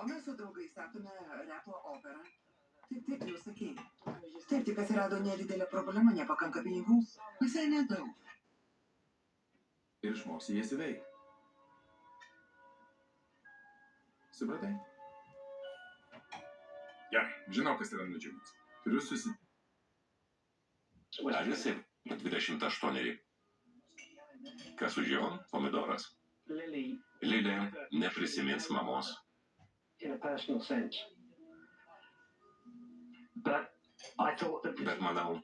O mes su draugais statome repo operą. Taip, jau sakei. Taip, tik atsirado nedidelė problema, nepakanka pinigų. Visai nedaug. Ir išmoksi jas įveikti. Supratai? Gerai, žinau, kas yra nudžiugus. Turiu Alice, 28. Kas už jo? Pomidoras. Lilė neprisimins mamos. Bet manau,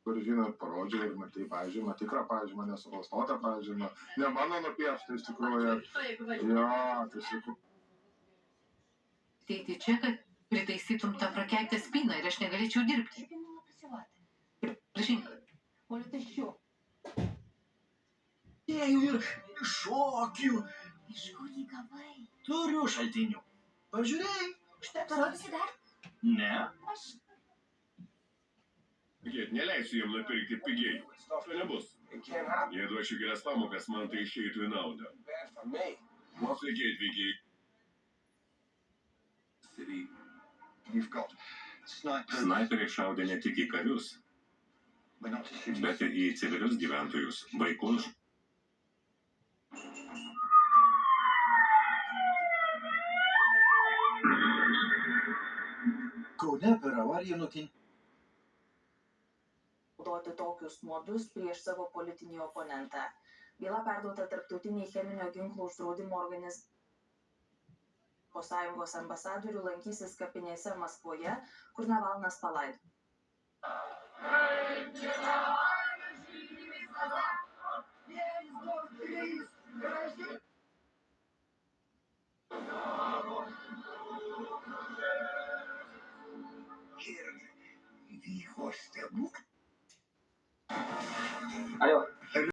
kur žinot, parodžiau ir matai tikrą pažymą, nesuklastotą pažymą. Ne mano nupiešta iš tikrųjų. Jo, tai sakau. Teiti čia, kad pritaisytum tą prakeiktą spyną ir aš negalėčiau dirbti. Prašink. Ėjau ir šokių. Iš kur jį gavai? Turiu šaltinių. Pažiūrėjai? Parodysi dar? Ne. neleisiu jam nupirkti pigiai. To nebus. Jei duočiau geras pamokas, man tai išeitų į naudą. Sveiki atvykiai. Snaiperiai šaudė ne tik į karius, bet ir į civilius gyventojus, vaikus. Kaune per avariją nukentėjo. Naudoti tokius modus prieš savo politinį oponentą. Byla perduota Tarptautiniai cheminio ginklo uždraudimo organizacijai. Sąjungos ambasadorių lankysis kapinėse Maskvoje, kur Navalnas palaidotas. Алло.